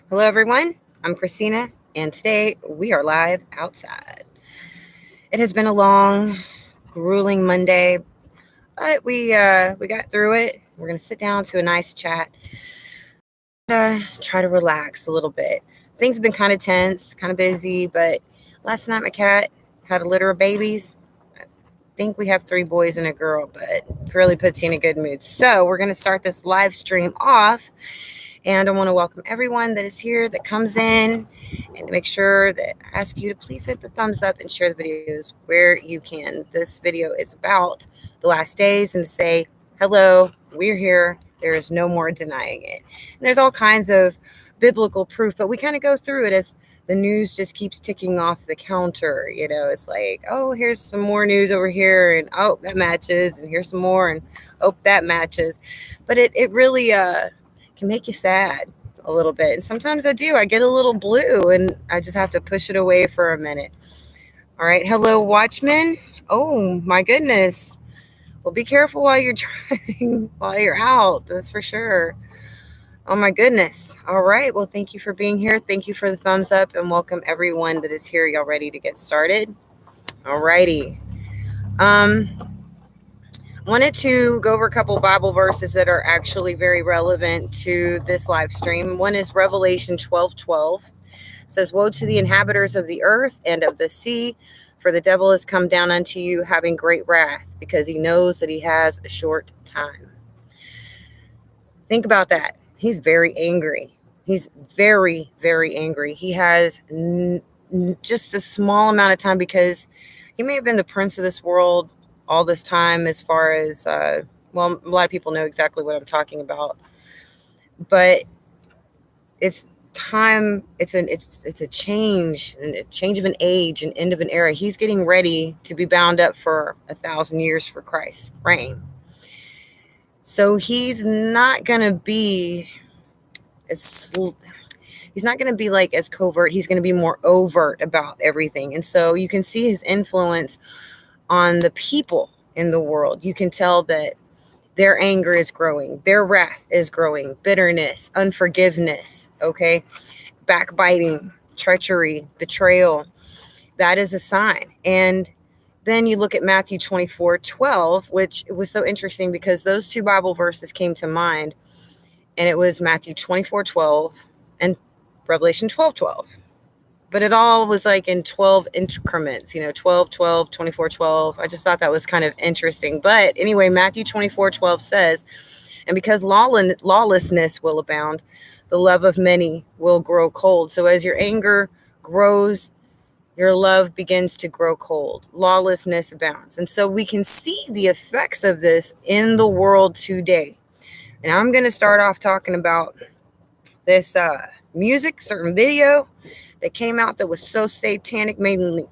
Hello, everyone. I'm Christina, and today we are live outside. It has been a long, grueling Monday, but we got through it. We're gonna sit down to a nice chat, try to relax a little bit. Things have been kind of tense, kind of busy, but last night my cat had a litter of babies. I think we have three boys and a girl, but it really puts you in a good mood. So we're gonna start this live stream off. And I want to welcome everyone that is here that comes in and make sure that I ask you to please hit the thumbs up and share the videos where you can. This video is about the last days and to say, hello, we're here. There is no more denying it. And there's all kinds of biblical proof, but we kind of go through it as the news just keeps ticking off the counter. It's like, oh, here's some more news over here, and oh, that matches, and here's some more, and oh, that matches. But it really can make you sad a little bit. And sometimes I do. I get a little blue and I just have to push it away for a minute. All right. Hello, Watchman. Oh, my goodness. Well, be careful while you're driving, while you're out. That's for sure. Oh, my goodness. All right. Well, thank you for being here. Thank you for the thumbs up and welcome everyone that is here. Y'all ready to get started? All righty. Wanted to go over a couple Bible verses that are actually very relevant to this live stream. One is Revelation 12:12. It says, "Woe to the inhabitants of the earth and of the sea, for the devil has come down unto you having great wrath, because he knows that he has a short time." Think about that. He's very angry. He's very, very angry. He has just a small amount of time because he may have been the prince of this world all this time, as far as well, a lot of people know exactly what I'm talking about, but it's time. It's a change, a change of an age, an end of an era. He's getting ready to be bound up for 1,000 years for Christ's reign. So he's not gonna be as he's not going to be like as covert. He's going to be more overt about everything. And so you can see his influence on the people in the world. You can tell that their anger is growing, their wrath is growing, bitterness, unforgiveness, okay, backbiting, treachery, betrayal. That is a sign. And then you look at Matthew 24:12, which was so interesting because those two Bible verses came to mind. And it was Matthew 24:12 and Revelation 12:12. But it all was like in 12 increments, 12, 12, 24, 12. I just thought that was kind of interesting. But anyway, Matthew 24:12 says, "And because lawlessness will abound, the love of many will grow cold. So as your anger grows, your love begins to grow cold. Lawlessness abounds." And so we can see the effects of this in the world today. And I'm going to start off talking about this certain video that came out that was so satanic, made me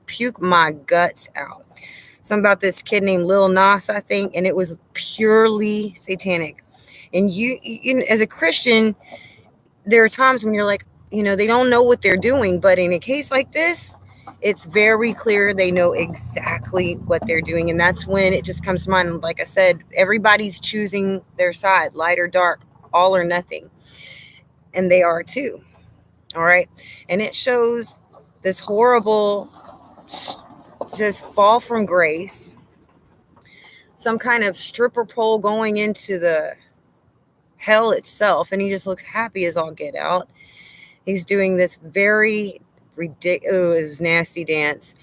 puke my guts out. Something about this kid named Lil Nas, I think, and it was purely satanic. And you as a Christian, there are times when you're like, they don't know what they're doing, but in a case like this, it's very clear they know exactly what they're doing. And that's when it just comes to mind. Like I said, everybody's choosing their side, light or dark, all or nothing. And they are too. All right. And it shows this horrible, just fall from grace, some kind of stripper pole going into the hell itself. And he just looks happy as all get out. He's doing this very ridiculous, nasty dance.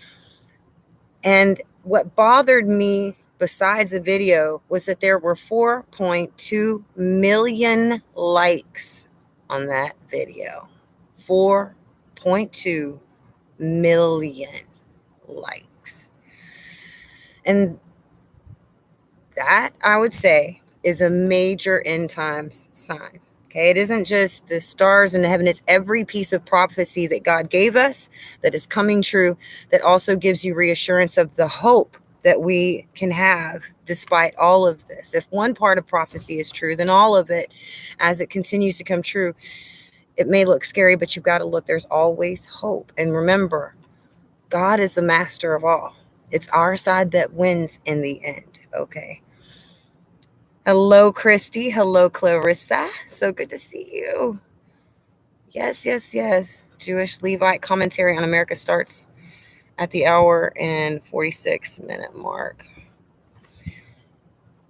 And what bothered me besides the video was that there were 4.2 million likes on that video. 4.2 million likes. And that, I would say, is a major end times sign. Okay, it isn't just the stars in heaven, it's every piece of prophecy that God gave us that is coming true, that also gives you reassurance of the hope that we can have despite all of this. If one part of prophecy is true, then all of it, as it continues to come true, it may look scary, but you've got to look, there's always hope. And remember, God is the master of all. It's our side that wins in the end, okay? Hello, Christy. Hello, Clarissa. So good to see you. Yes. Jewish Levite commentary on America starts at the hour and 46-minute mark.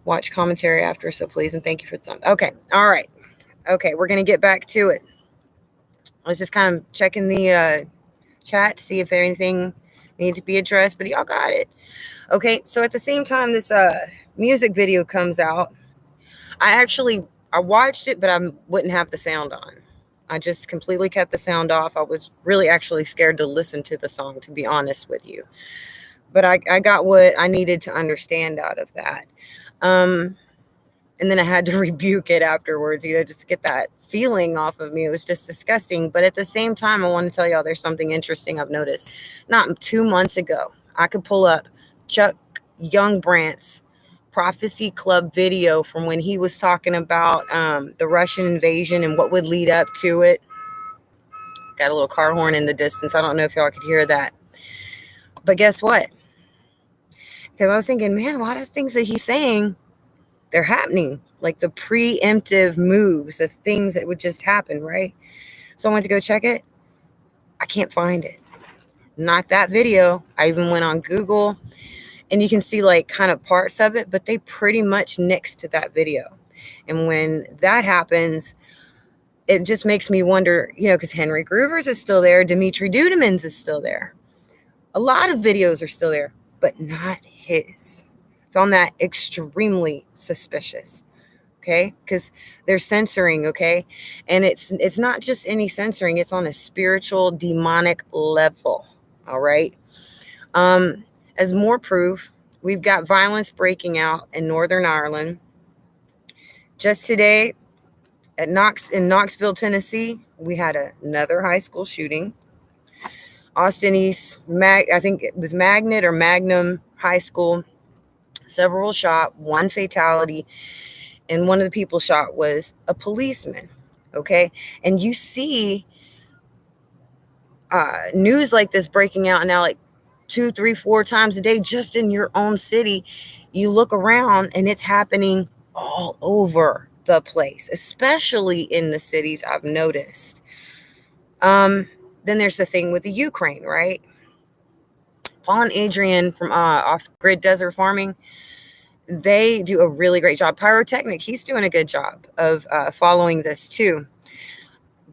Watch commentary after, so please and thank you for the time. Okay, all right. Okay, we're going to get back to it. I was just kind of checking the chat to see if anything needed to be addressed, but y'all got it. Okay, so at the same time this music video comes out, I watched it, but I wouldn't have the sound on. I just completely kept the sound off. I was really actually scared to listen to the song, to be honest with you. But I got what I needed to understand out of that. And then I had to rebuke it afterwards, just to get that feeling off of me. It was just disgusting. But at the same time, I want to tell y'all there's something interesting I've noticed. Not 2 months ago, I could pull up Chuck Youngbrant's Prophecy Club video from when he was talking about the Russian invasion and what would lead up to it. Got a little car horn in the distance. I don't know if y'all could hear that. But guess what? Because I was thinking, man, a lot of things that he's saying, they're happening. Like the preemptive moves, the things that would just happen, right? So I went to go check it. I can't find it. Not that video. I even went on Google, and you can see like kind of parts of it, but they pretty much nixed to that video. And when that happens, it just makes me wonder, because Henry Gruver's is still there. Dimitri Dudimans is still there. A lot of videos are still there, but not his. Found that extremely suspicious. Okay, because they're censoring. Okay, and it's not just any censoring. It's on a spiritual, demonic level. All right. As more proof, we've got violence breaking out in Northern Ireland. Just today, in Knoxville, Tennessee, we had another high school shooting. Austin East, I think it was Magnet or Magnum High School. Several shot, one fatality, and one of the people shot was a policeman. Okay, and you see news like this breaking out now, like 2, 3, 4 times a day, just in your own city. You look around, and it's happening all over the place, especially in the cities, I've noticed. Then there's the thing with the Ukraine, right? Paul and Adrian from Off Grid Desert Farming, they do a really great job. Pyrotechnic, he's doing a good job of following this too.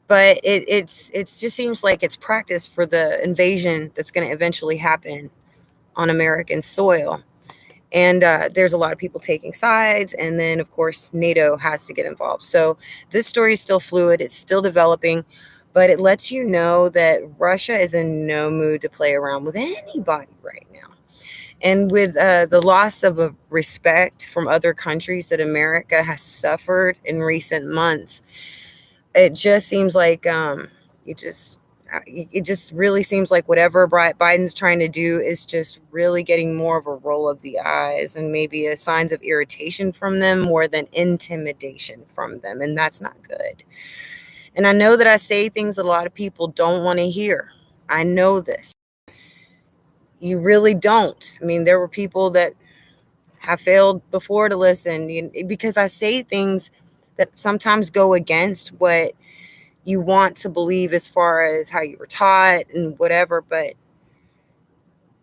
But it just seems like it's practice for the invasion that's going to eventually happen on American soil. And there's a lot of people taking sides. And then, of course, NATO has to get involved. So this story is still fluid. It's still developing. But it lets you know that Russia is in no mood to play around with anybody right now. And with the loss of respect from other countries that America has suffered in recent months, it just seems like it just really seems like whatever Biden's trying to do is just really getting more of a roll of the eyes and maybe signs of irritation from them more than intimidation from them. And that's not good. And I know that I say things a lot of people don't want to hear. I know this. You really don't. I mean, there were people that have failed before to listen because I say things that sometimes go against what you want to believe as far as how you were taught and whatever. But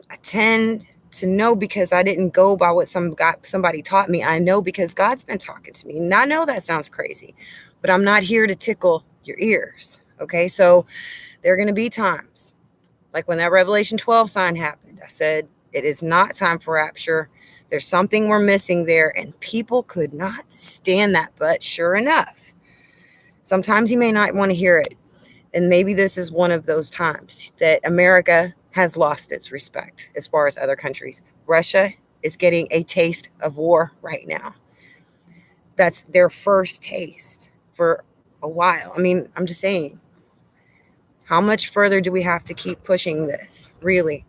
I tend to know because I didn't go by what somebody taught me. I know because God's been talking to me. And I know that sounds crazy, but I'm not here to tickle your ears. Okay, so there are going to be times like when that Revelation 12 sign happened. I said, it is not time for rapture. There's something we're missing there. And people could not stand that. But sure enough, sometimes you may not want to hear it. And maybe this is one of those times that America has lost its respect as far as other countries. Russia is getting a taste of war right now. That's their first taste for a while. I mean, I'm just saying, how much further do we have to keep pushing this? Really?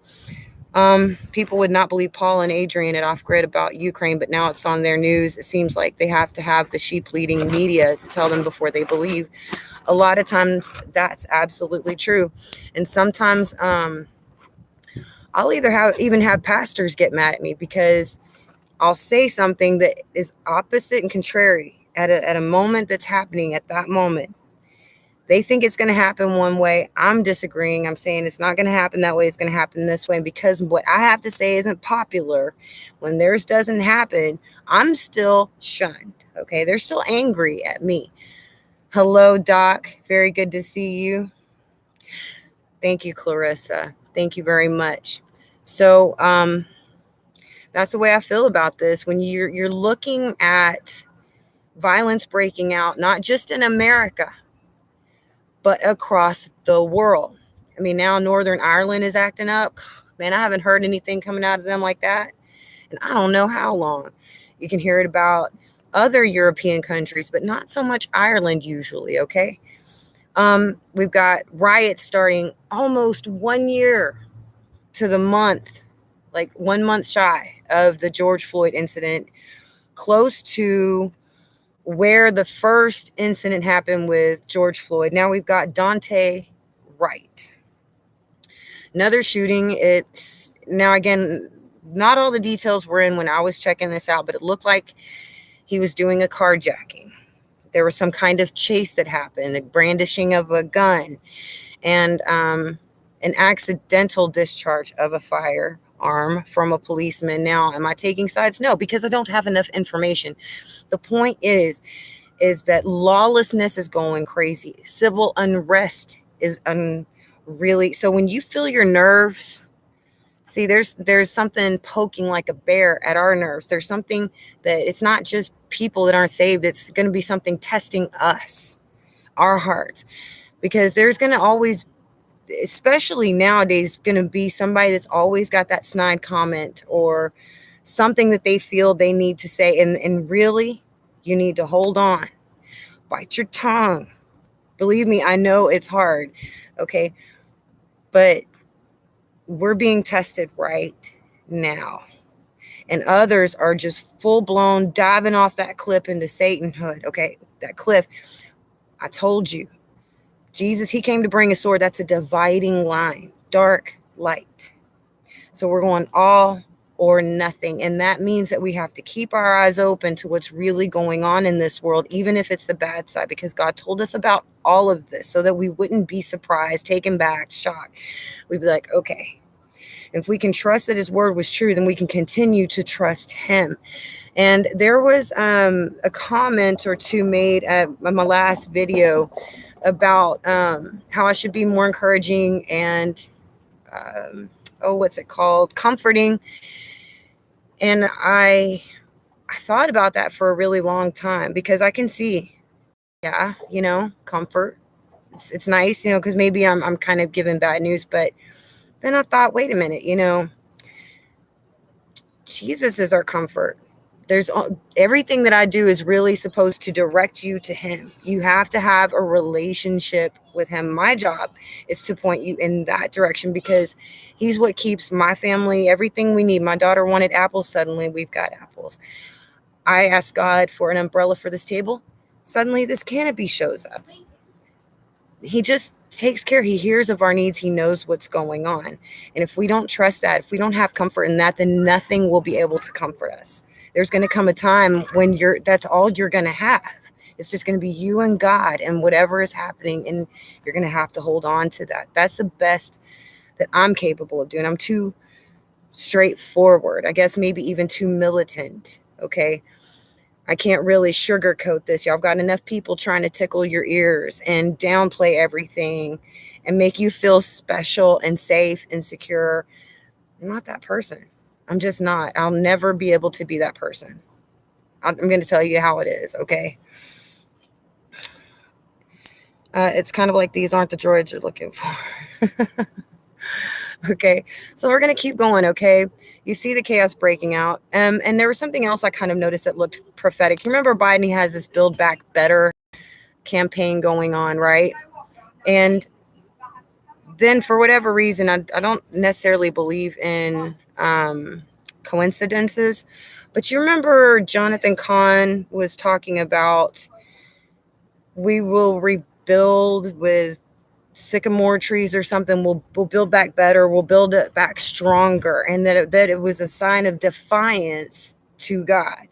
People would not believe Paul and Adrian at Off Grid about Ukraine, but now it's on their news. It seems like they have to have the sheep-leading media to tell them before they believe. A lot of times that's absolutely true. And sometimes I'll even have pastors get mad at me because I'll say something that is opposite and contrary at a moment that's happening at that moment They think it's going to happen one way. I'm disagreeing. I'm saying it's not going to happen that way. It's going to happen this way. And because what I have to say isn't popular, when theirs doesn't happen, I'm still shunned. Okay. They're still angry at me. Hello, Doc. Very good to see you. Thank you, Clarissa. Thank you very much. So, that's the way I feel about this. When you're looking at violence breaking out, not just in America, but across the world. I mean, now Northern Ireland is acting up. Man, I haven't heard anything coming out of them like that. And I don't know how long. You can hear it about other European countries, but not so much Ireland usually, okay? We've got riots starting almost 1 year to the month, like 1 month shy of the George Floyd incident, close to where the first incident happened with George Floyd. Now we've got Daunte Wright. Another shooting. It's now, again, not all the details were in when I was checking this out, but it looked like he was doing a carjacking. There was some kind of chase that happened, a brandishing of a gun, and an accidental discharge of a firearm from a policeman. Now, am I taking sides? No, because I don't have enough information. The point is that lawlessness is going crazy. Civil unrest is really. So when you feel your nerves, see, there's something poking like a bear at our nerves. There's something that it's not just people that aren't saved. It's going to be something testing us, our hearts, because there's going to always, especially nowadays, going to be somebody that's always got that snide comment or something that they feel they need to say. And really, you need to hold on, bite your tongue. Believe me, I know it's hard. Okay. But we're being tested right now. And others are just full blown diving off that cliff into Satanhood. Okay. That cliff. I told you, Jesus, he came to bring a sword. That's a dividing line, dark, light. So we're going all or nothing. And that means that we have to keep our eyes open to what's really going on in this world, even if it's the bad side, because God told us about all of this so that we wouldn't be surprised, taken back, shocked. We'd be like, okay, if we can trust that his word was true, then we can continue to trust him. And there was a comment or two made at my last video about how I should be more encouraging and comforting. And I thought about that for a really long time, because I can see, yeah, comfort. It's nice, because maybe I'm kind of giving bad news, but then I thought, wait a minute, Jesus is our comfort. There's everything that I do is really supposed to direct you to him. You have to have a relationship with him. My job is to point you in that direction, because he's what keeps my family, everything we need. My daughter wanted apples. Suddenly we've got apples. I asked God for an umbrella for this table. Suddenly this canopy shows up. He just takes care. He hears of our needs. He knows what's going on. And if we don't trust that, if we don't have comfort in that, then nothing will be able to comfort us. There's going to come a time when that's all you're going to have. It's just going to be you and God and whatever is happening. And you're going to have to hold on to that. That's the best that I'm capable of doing. I'm too straightforward. I guess maybe even too militant. Okay. I can't really sugarcoat this. Y'all got enough people trying to tickle your ears and downplay everything and make you feel special and safe and secure. I'm not that person. I'm just not. I'll never be able to be that person. I'm going to tell you how it is, okay? It's kind of like these aren't the droids you're looking for. Okay, so we're going to keep going, okay? You see the chaos breaking out. And there was something else I kind of noticed that looked prophetic. You remember Biden, he has this Build Back Better campaign going on, right? And then for whatever reason, I don't necessarily believe in coincidences, but you remember Jonathan Cahn was talking about we will rebuild with sycamore trees or something. We'll build back better. We'll build it back stronger. And that it was a sign of defiance to God.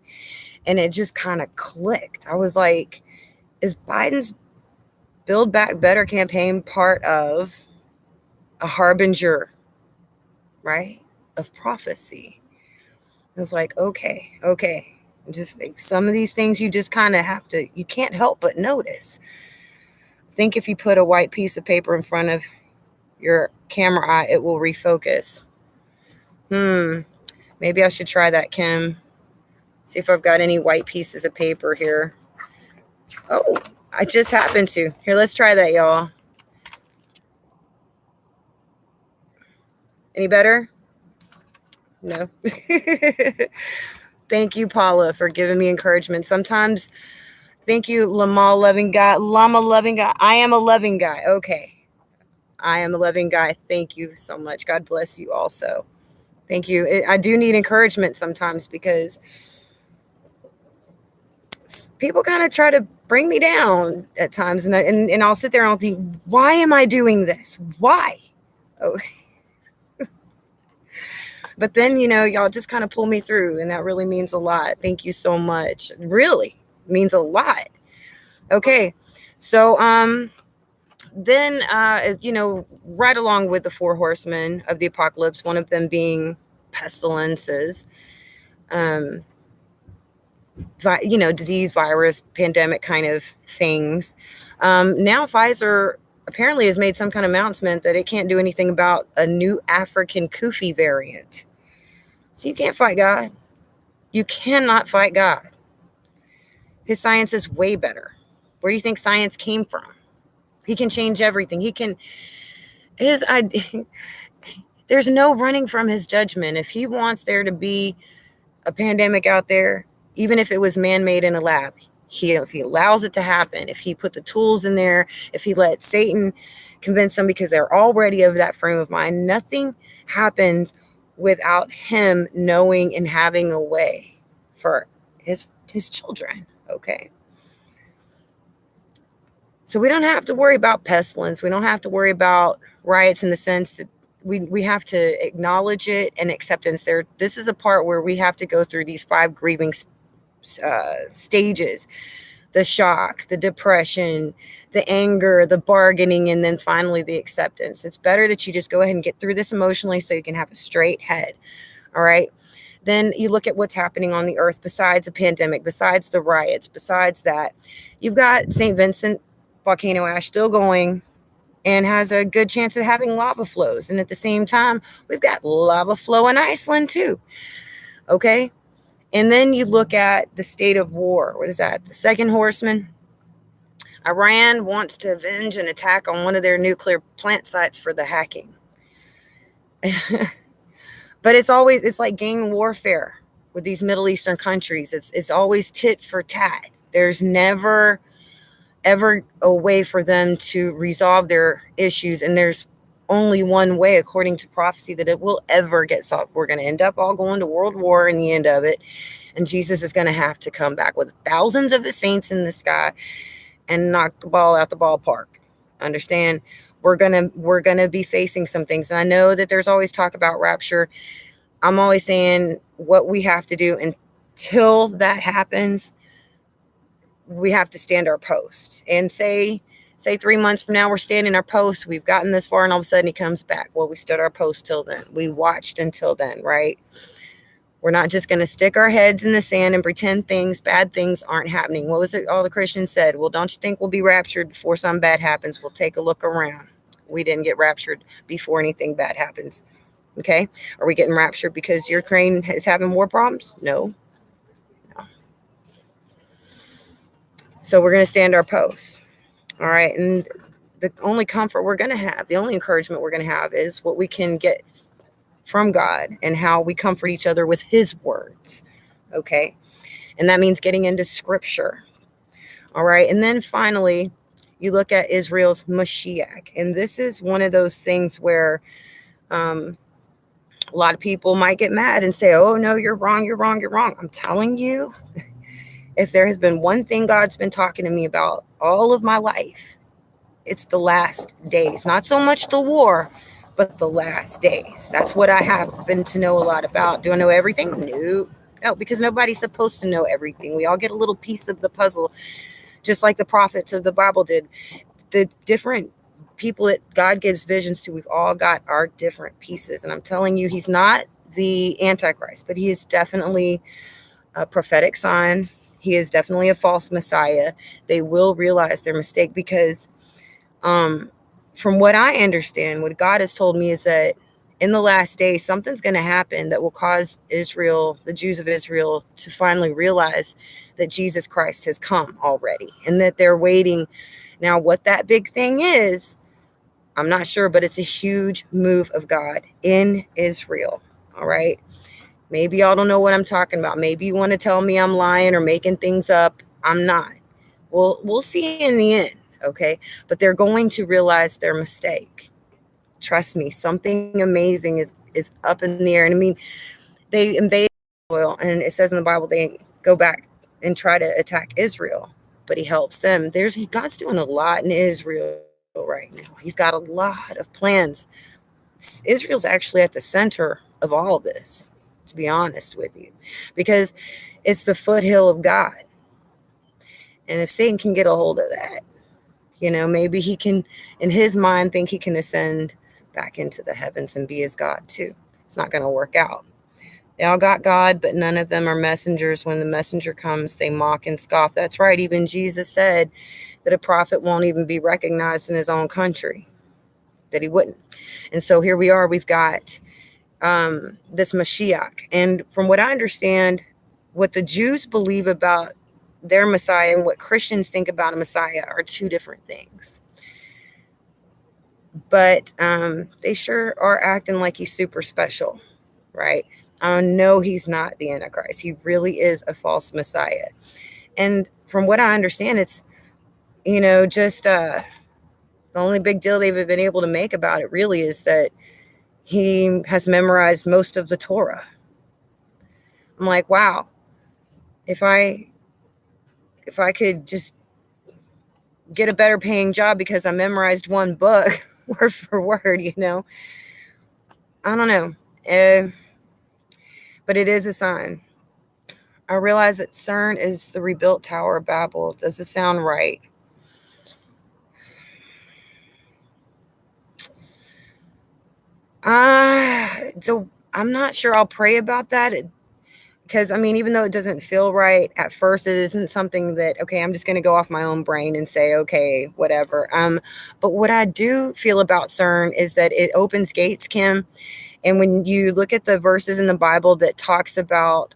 And it just kind of clicked. I was like, is Biden's Build Back Better campaign, part of a harbinger, right, of prophecy. I was like, okay. Just like some of these things you just kind of have to, you can't help but notice. Think if you put a white piece of paper in front of your camera eye, it will refocus. Maybe I should try that, Kim. See if I've got any white pieces of paper here. Oh, I just happened to. Here, let's try that, y'all. Any better? No. Thank you, Paula, for giving me encouragement. Sometimes, thank you, Llama loving guy. I am a loving guy. Okay. I am a loving guy. Thank you so much. God bless you also. Thank you. I do need encouragement sometimes because people kind of try to bring me down at times. And I'll sit there and I'll think, why am I doing this? Why? Oh. But then, y'all just kind of pull me through, and that really means a lot. Thank you so much. It really means a lot. Okay. So, then, right along with the 4 horsemen of the apocalypse, one of them being pestilences, disease, virus, pandemic kind of things. Now Pfizer apparently has made some kind of announcement that it can't do anything about a new African Kufi variant. So you can't fight God. You cannot fight God. His science is way better. Where do you think science came from? He can change everything. There's no running from his judgment. If he wants there to be a pandemic out there, even if it was man-made in a lab, if he allows it to happen, if he put the tools in there, if he let Satan convince them, because they're already of that frame of mind, nothing happens without him knowing and having a way for his children. Okay. So we don't have to worry about pestilence. We don't have to worry about riots in the sense that we have to acknowledge it and acceptance. This is a part where we have to go through these 5 grieving stages: the shock, the depression, the anger, the bargaining, and then finally the acceptance. It's better that you just go ahead and get through this emotionally so you can have a straight head. All right. Then you look at what's happening on the earth besides a pandemic, besides the riots, besides that. You've got St. Vincent volcano ash still going and has a good chance of having lava flows. And at the same time, we've got lava flow in Iceland too. Okay. And then you look at the state of war. What is that? The 2nd horseman. Iran wants to avenge an attack on one of their nuclear plant sites for the hacking. But it's like gang warfare with these Middle Eastern countries. It's always tit for tat. There's never, ever a way for them to resolve their issues. And there's only one way, according to prophecy, that it will ever get solved. We're going to end up all going to world war in the end of it. And Jesus is going to have to come back with thousands of his saints in the sky and knock the ball out the ballpark. Understand? We're gonna be facing some things. And I know that there's always talk about rapture. I'm always saying what we have to do until that happens, we have to stand our post. And say 3 months from now, we're standing our post. We've gotten this far and all of a sudden he comes back. Well, we stood our post till then. We watched until then, right? We're not just going to stick our heads in the sand and pretend bad things aren't happening. What was it all the Christians said? Well, don't you think we'll be raptured before something bad happens? We'll take a look around. We didn't get raptured before anything bad happens. Okay. Are we getting raptured because Ukraine is having more problems? No. So we're going to stand our post. All right. And the only comfort we're going to have, the only encouragement we're going to have is what we can get from God and how we comfort each other with his words. Okay. And that means getting into scripture. All right. And then finally, you look at Israel's Mashiach. And this is one of those things where a lot of people might get mad and say, oh, no, you're wrong. I'm telling you, if there has been one thing God's been talking to me about all of my life, it's the last days. Not so much the war, but the last days. That's what I happen to know a lot about. Do I know everything? No, because nobody's supposed to know everything. We all get a little piece of the puzzle just like the prophets of the Bible did. The different people that God gives visions to, we've all got our different pieces. And I'm telling you, he's not the Antichrist, but he is definitely a prophetic sign. He is definitely a false Messiah. They will realize their mistake because from what I understand, what God has told me is that in the last days, something's going to happen that will cause Israel, the Jews of Israel, to finally realize that Jesus Christ has come already and that they're waiting. Now, what that big thing is, I'm not sure, but it's a huge move of God in Israel. All right. Maybe y'all don't know what I'm talking about. Maybe you want to tell me I'm lying or making things up. I'm not. We'll see in the end. Okay. But they're going to realize their mistake. Trust me, something amazing is up in the air. And I mean, they invade Israel, and it says in the Bible they go back and try to attack Israel, but he helps them. God's doing a lot in Israel right now. He's got a lot of plans. Israel's actually at the center of all of this, to be honest with you, because it's the foothill of God. And if Satan can get a hold of that, maybe he can, in his mind, think he can ascend back into the heavens and be his God too. It's not going to work out. They all got God, but none of them are messengers. When the messenger comes, they mock and scoff. That's right. Even Jesus said that a prophet won't even be recognized in his own country, that he wouldn't. And so here we are. We've got this Mashiach. And from what I understand, what the Jews believe about their Messiah and what Christians think about a Messiah are two different things. But they sure are acting like he's super special, right? I know he's not the Antichrist. He really is a false Messiah. And from what I understand, it's, just the only big deal they've been able to make about it really is that he has memorized most of the Torah. I'm like, wow, if I could just get a better paying job because I memorized one book word for word, I don't know. But it is a sign. I realize that CERN is the rebuilt Tower of Babel. Does it sound right? I'm not sure I'll pray about that. Because, even though it doesn't feel right at first, it isn't something that, okay, I'm just going to go off my own brain and say, okay, whatever. But what I do feel about CERN is that it opens gates, Kim. And when you look at the verses in the Bible that talks about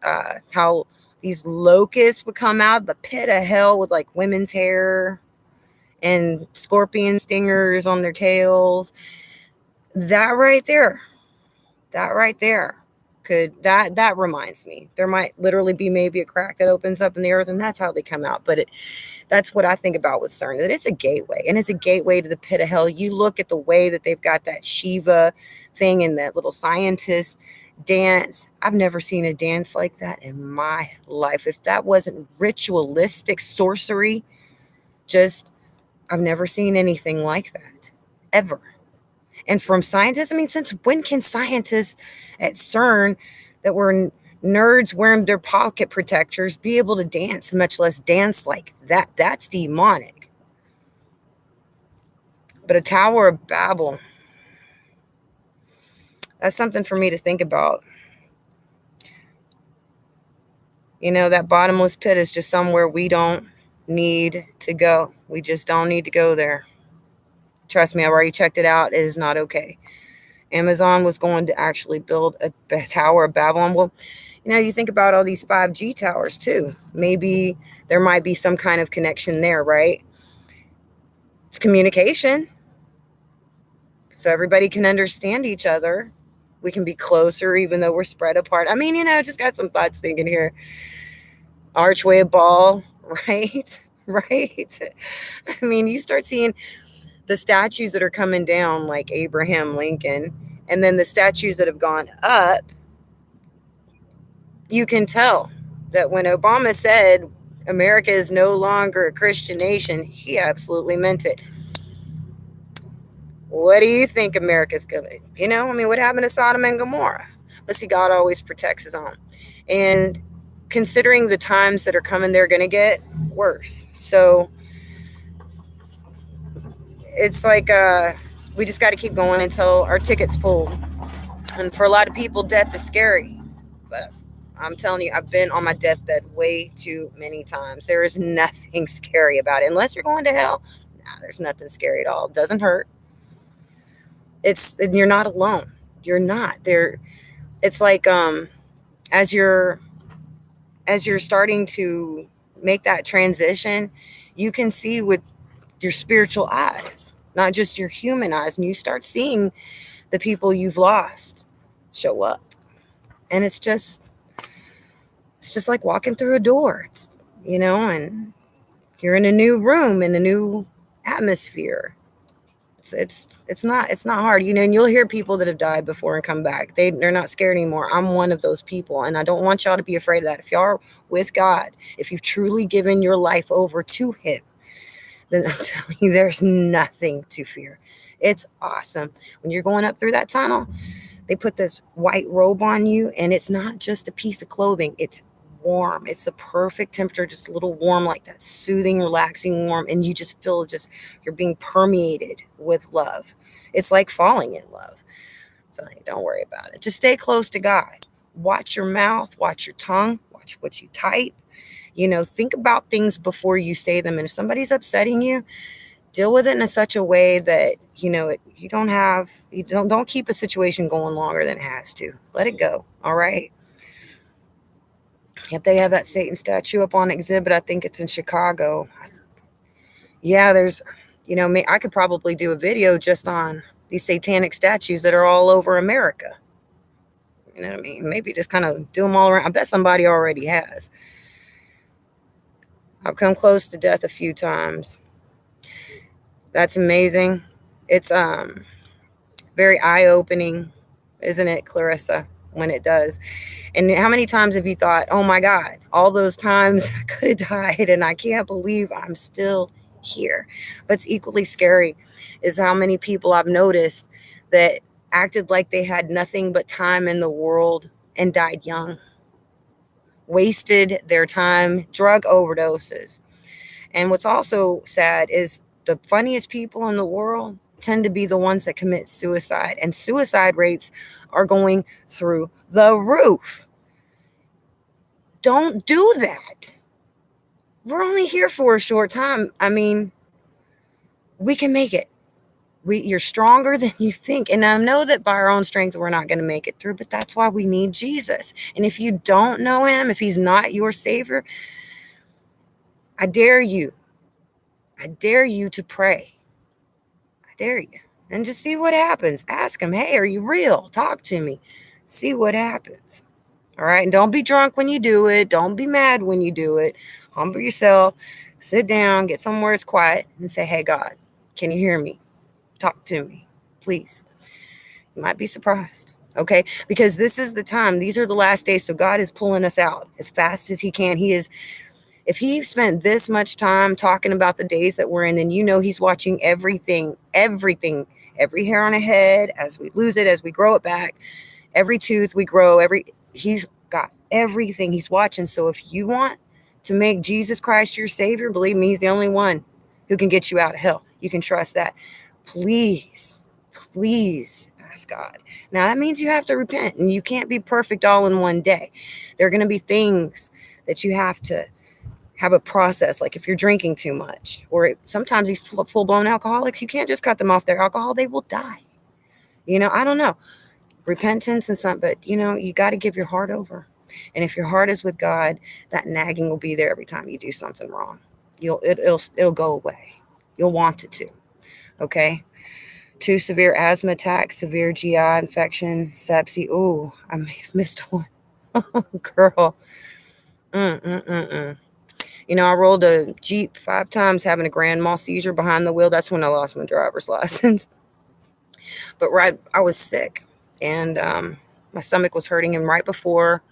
how these locusts would come out of the pit of hell with like women's hair and scorpion stingers on their tails, that right there that reminds me there might literally be maybe a crack that opens up in the earth, and that's how they come out. But that's what I think about with CERN, that it's a gateway, and it's a gateway to the pit of hell. You look at the way that they've got that Shiva thing and that little scientist dance. I've never seen a dance like that in my life. If that wasn't ritualistic sorcery, I've never seen anything like that ever. And from scientists, since when can scientists at CERN that were nerds wearing their pocket protectors be able to dance, much less dance like that? That's demonic. But a Tower of Babel, that's something for me to think about. That bottomless pit is just somewhere we don't need to go. We just don't need to go there. Trust me, I've already checked it out. It is not okay. Amazon was going to actually build a Tower of Babylon. Well, you think about all these 5G towers too. Maybe there might be some kind of connection there, right? It's communication. So everybody can understand each other. We can be closer even though we're spread apart. Just got some thoughts thinking here. Archway of Ball, right? Right. You start seeing the statues that are coming down like Abraham Lincoln, and then the statues that have gone up. You can tell that when Obama said America is no longer a Christian nation, he absolutely meant it. What do you think America's going to, what happened to Sodom and Gomorrah? But see, God always protects his own. And considering the times that are coming, they're going to get worse. So it's like we just got to keep going until our ticket's pulled. And for a lot of people, death is scary. But I'm telling you, I've been on my deathbed way too many times. There is nothing scary about it. Unless you're going to hell, nah, there's nothing scary at all. It doesn't hurt. And you're not alone. You're not. It's like as you're starting to make that transition, you can see with your spiritual eyes, not just your human eyes, and you start seeing the people you've lost show up. And it's just like walking through a door, and you're in a new room, in a new atmosphere. It's not hard, and you'll hear people that have died before and come back. They're not scared anymore. I'm one of those people, and I don't want y'all to be afraid of that. If y'all are with God, if you've truly given your life over to him, then I'm telling you, there's nothing to fear. It's awesome. When you're going up through that tunnel, they put this white robe on you, and it's not just a piece of clothing. It's warm. It's the perfect temperature, just a little warm, like that soothing, relaxing warm. And you just feel you're being permeated with love. It's like falling in love. So don't worry about it. Just stay close to God. Watch your mouth, watch your tongue, watch what you type. Think about things before you say them. And if somebody's upsetting you, deal with it in such a way that, you don't keep a situation going longer than it has to. Let it go. All right. If they have that Satan statue up on exhibit, I think it's in Chicago. Yeah, there's, I could probably do a video just on these satanic statues that are all over America. You know what I mean? Maybe just kind of do them all around. I bet somebody already has. I've come close to death a few times. That's amazing. It's very eye-opening, isn't it, Clarissa, when it does? And how many times have you thought, oh my God, all those times I could have died and I can't believe I'm still here. But it's equally scary is how many people I've noticed that acted like they had nothing but time in the world and died young. Wasted their time, drug overdoses. And what's also sad is the funniest people in the world tend to be the ones that commit suicide. And suicide rates are going through the roof. Don't do that. We're only here for a short time. I mean, we can make it. You're stronger than you think. And I know that by our own strength, we're not going to make it through, but that's why we need Jesus. And if you don't know him, if he's not your savior, I dare you to pray. I dare you. And just see what happens. Ask him, hey, are you real? Talk to me. See what happens. All right. And don't be drunk when you do it. Don't be mad when you do it. Humble yourself. Sit down. Get somewhere it's quiet and say, hey, God, can you hear me? Talk to me, please. You might be surprised. Okay. Because this is the time. These are the last days. So God is pulling us out as fast as he can. If he spent this much time talking about the days that we're in, then he's watching everything, every hair on a head, as we lose it, as we grow it back, every tooth we grow, he's got everything he's watching. So if you want to make Jesus Christ your savior, believe me, he's the only one who can get you out of hell. You can trust that. Please ask God. Now that means you have to repent, and you can't be perfect all in one day. There are going to be things that you have to have a process, like if you're drinking too much, or sometimes these full-blown alcoholics, you can't just cut them off their alcohol. They will die. I don't know. Repentance and something, but you got to give your heart over. And if your heart is with God, that nagging will be there every time you do something wrong. It'll go away. You'll want it to. Okay. 2 severe asthma attacks, severe GI infection, sepsis. Ooh, I may have missed one. Girl. I rolled a Jeep 5 times having a grand mal seizure behind the wheel. That's when I lost my driver's license. But I was sick, and my stomach was hurting. And right before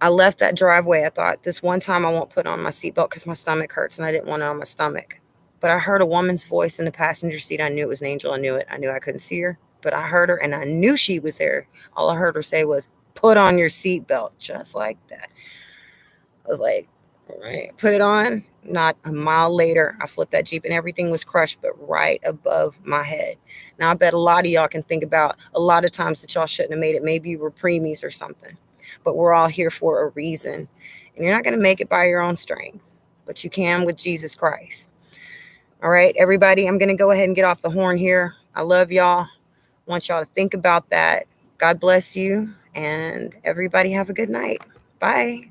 I left that driveway, I thought, this one time I won't put on my seatbelt because my stomach hurts, and I didn't want it on my stomach. But I heard a woman's voice in the passenger seat. I knew it was an angel. I knew it. I knew I couldn't see her, but I heard her, and I knew she was there. All I heard her say was, put on your seatbelt, just like that. I was like, all right, put it on. Not a mile later, I flipped that Jeep and everything was crushed, but right above my head. Now, I bet a lot of y'all can think about a lot of times that y'all shouldn't have made it. Maybe you were preemies or something, but we're all here for a reason. And you're not going to make it by your own strength, but you can with Jesus Christ. All right, everybody, I'm going to go ahead and get off the horn here. I love y'all. I want y'all to think about that. God bless you, and everybody have a good night. Bye.